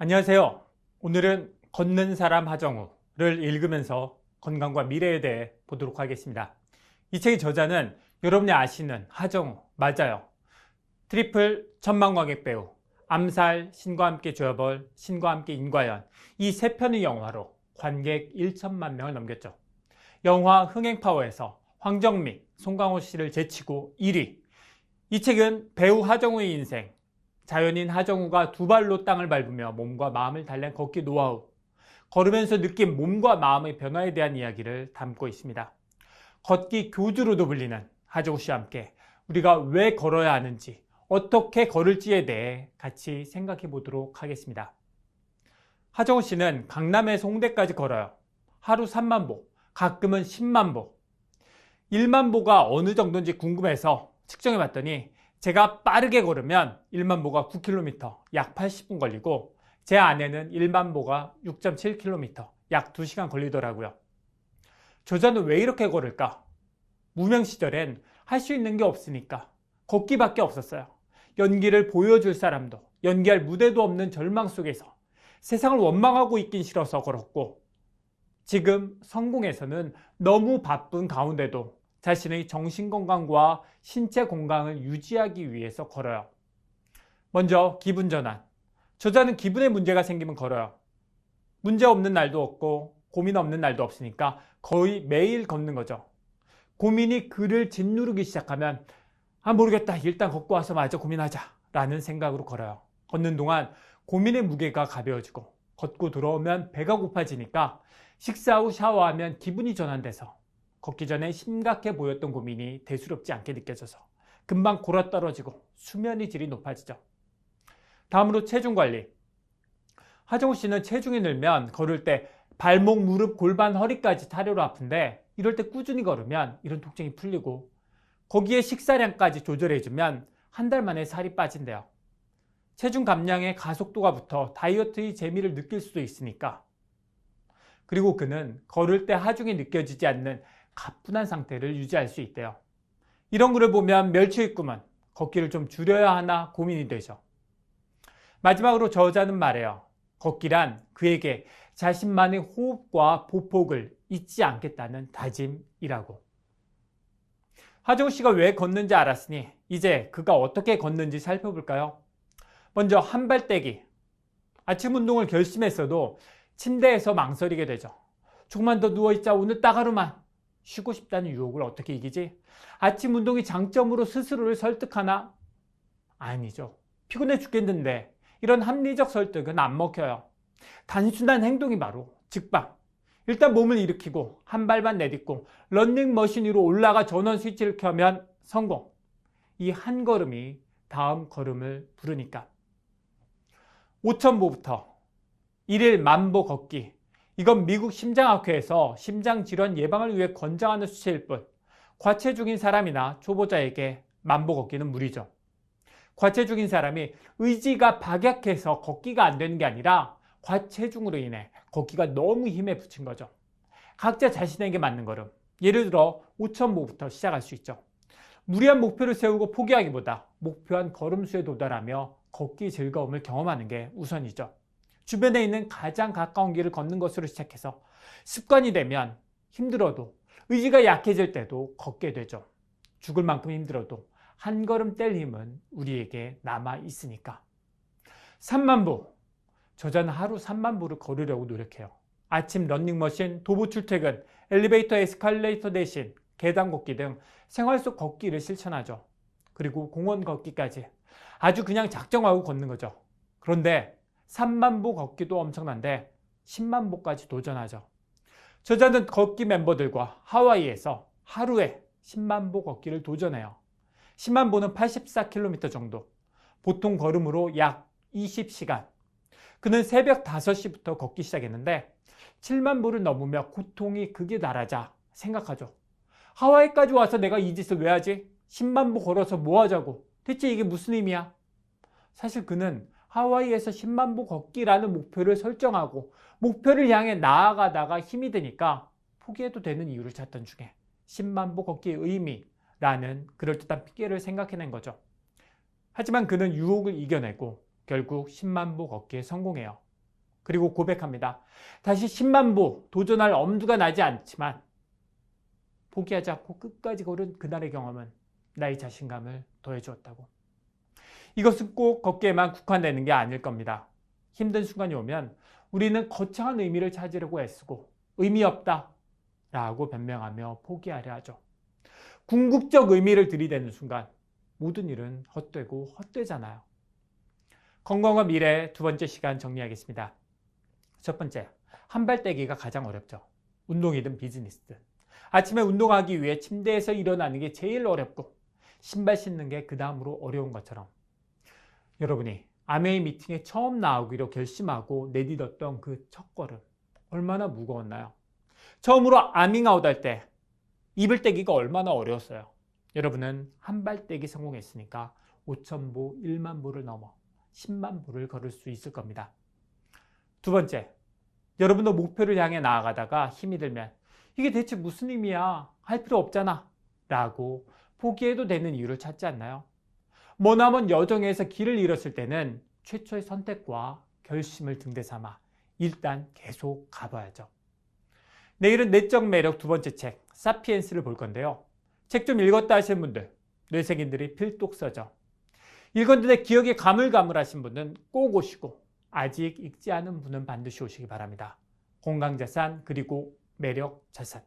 안녕하세요. 오늘은 걷는 사람 하정우를 읽으면서 건강과 미래에 대해 보도록 하겠습니다. 이 책의 저자는 여러분이 아시는 하정우 맞아요. 트리플 천만관객 배우, 암살, 신과 함께 죄어벌, 신과 함께 인과연, 이 세 편의 영화로 관객 1천만 명을 넘겼죠. 영화 흥행파워에서 황정민, 송강호 씨를 제치고 1위. 이 책은 배우 하정우의 인생, 자연인 하정우가 두 발로 땅을 밟으며 몸과 마음을 달랜 걷기 노하우, 걸으면서 느낀 몸과 마음의 변화에 대한 이야기를 담고 있습니다. 걷기 교주로도 불리는 하정우 씨와 함께 우리가 왜 걸어야 하는지, 어떻게 걸을지에 대해 같이 생각해 보도록 하겠습니다. 하정우 씨는 강남에서 홍대까지 걸어요. 하루 3만 보, 가끔은 10만 보. 1만 보가 어느 정도인지 궁금해서 측정해 봤더니 제가 빠르게 걸으면 1만 보가 9km, 약 80분 걸리고 제 아내는 1만 보가 6.7km, 약 2시간 걸리더라고요. 저자는 왜 이렇게 걸을까? 무명 시절엔 할 수 있는 게 없으니까 걷기밖에 없었어요. 연기를 보여줄 사람도, 연기할 무대도 없는 절망 속에서 세상을 원망하고 있긴 싫어서 걸었고, 지금 성공해서는 너무 바쁜 가운데도 자신의 정신건강과 신체 건강을 유지하기 위해서 걸어요. 먼저 기분 전환. 저자는 기분에 문제가 생기면 걸어요. 문제 없는 날도 없고 고민 없는 날도 없으니까 거의 매일 걷는 거죠. 고민이 그를 짓누르기 시작하면 모르겠다, 일단 걷고 와서 마저 고민하자 라는 생각으로 걸어요. 걷는 동안 고민의 무게가 가벼워지고 걷고 들어오면 배가 고파지니까 식사 후 샤워하면 기분이 전환돼서 걷기 전에 심각해 보였던 고민이 대수롭지 않게 느껴져서 금방 골아떨어지고 수면의 질이 높아지죠. 다음으로 체중 관리. 하정우 씨는 체중이 늘면 걸을 때 발목, 무릎, 골반, 허리까지 타려로 아픈데 이럴 때 꾸준히 걸으면 이런 통증이 풀리고 거기에 식사량까지 조절해주면 한 달 만에 살이 빠진대요. 체중 감량에 가속도가 붙어 다이어트의 재미를 느낄 수도 있으니까. 그리고 그는 걸을 때 하중이 느껴지지 않는 가뿐한 상태를 유지할 수 있대요. 이런 글을 보면 멸치의 꿈은 걷기를 좀 줄여야 하나 고민이 되죠. 마지막으로 저자는 말해요. 걷기란 그에게 자신만의 호흡과 보폭을 잊지 않겠다는 다짐이라고. 하정우 씨가 왜 걷는지 알았으니 이제 그가 어떻게 걷는지 살펴볼까요? 먼저 한발떼기. 아침 운동을 결심했어도 침대에서 망설이게 되죠. 조금만 더 누워있자, 오늘 딱 하루만. 쉬고 싶다는 유혹을 어떻게 이기지? 아침 운동이 장점으로 스스로를 설득하나? 아니죠. 피곤해 죽겠는데 이런 합리적 설득은 안 먹혀요. 단순한 행동이 바로 직방. 일단 몸을 일으키고 한 발만 내딛고 런닝머신 위로 올라가 전원 스위치를 켜면 성공. 이 한 걸음이 다음 걸음을 부르니까. 5,000보부터 1일 10,000보 걷기. 이건 미국 심장학회에서 심장질환 예방을 위해 권장하는 수치일 뿐 과체중인 사람이나 초보자에게 10,000보 걷기는 무리죠. 과체중인 사람이 의지가 박약해서 걷기가 안 되는 게 아니라 과체중으로 인해 걷기가 너무 힘에 부친 거죠. 각자 자신에게 맞는 걸음. 예를 들어 5,000보부터 시작할 수 있죠. 무리한 목표를 세우고 포기하기보다 목표한 걸음수에 도달하며 걷기 즐거움을 경험하는 게 우선이죠. 주변에 있는 가장 가까운 길을 걷는 것으로 시작해서 습관이 되면 힘들어도, 의지가 약해질 때도 걷게 되죠. 죽을 만큼 힘들어도 한 걸음 뗄 힘은 우리에게 남아 있으니까. 3,000보. 저자는 하루 3,000보를 걸으려고 노력해요. 아침 러닝머신, 도보 출퇴근, 엘리베이터, 에스컬레이터 대신 계단 걷기 등 생활 속 걷기를 실천하죠. 그리고 공원 걷기까지 아주 그냥 작정하고 걷는 거죠. 그런데 3,000보 걷기도 엄청난데 100,000보까지 도전하죠. 저자는 걷기 멤버들과 하와이에서 하루에 100,000보 걷기를 도전해요. 100,000보는 84km 정도, 보통 걸음으로 약 20시간. 그는 새벽 5시부터 걷기 시작했는데 7,000보를 넘으며 고통이 극에 달하자 생각하죠. 하와이까지 와서 내가 이 짓을 왜 하지? 100,000보 걸어서 뭐 하자고? 대체 이게 무슨 의미야? 사실 그는 하와이에서 100,000보 걷기라는 목표를 설정하고 목표를 향해 나아가다가 힘이 드니까 포기해도 되는 이유를 찾던 중에 100,000보 걷기의 의미라는 그럴듯한 핑계를 생각해낸 거죠. 하지만 그는 유혹을 이겨내고 결국 100,000보 걷기에 성공해요. 그리고 고백합니다. 다시 10만 보 도전할 엄두가 나지 않지만 포기하지 않고 끝까지 걸은 그날의 경험은 나의 자신감을 더해주었다고. 이것은 꼭 걷기에만 국한되는 게 아닐 겁니다. 힘든 순간이 오면 우리는 거창한 의미를 찾으려고 애쓰고 의미 없다 라고 변명하며 포기하려 하죠. 궁극적 의미를 들이대는 순간 모든 일은 헛되고 헛되잖아요. 건강과 미래 두 번째 시간 정리하겠습니다. 첫 번째, 한발 떼기가 가장 어렵죠. 운동이든 비즈니스든. 아침에 운동하기 위해 침대에서 일어나는 게 제일 어렵고 신발 신는 게 그 다음으로 어려운 것처럼 여러분이 아메이 미팅에 처음 나오기로 결심하고 내딛었던 그 첫걸음 얼마나 무거웠나요? 처음으로 아밍아웃 할 때 입을 떼기가 얼마나 어려웠어요. 여러분은 한발 떼기 성공했으니까 5,000보, 1만 보를 넘어 10만 보를 걸을 수 있을 겁니다. 두 번째, 여러분도 목표를 향해 나아가다가 힘이 들면 이게 대체 무슨 의미야? 할 필요 없잖아 라고 포기해도 되는 이유를 찾지 않나요? 머나먼 여정에서 길을 잃었을 때는 최초의 선택과 결심을 등대 삼아 일단 계속 가봐야죠. 내일은 내적 매력 두 번째 책 사피엔스를 볼 건데요. 책 좀 읽었다 하시는 분들, 뇌세균들이 필독서죠. 읽었는데 기억이 가물가물하신 분은 꼭 오시고 아직 읽지 않은 분은 반드시 오시기 바랍니다. 건강자산 그리고 매력자산.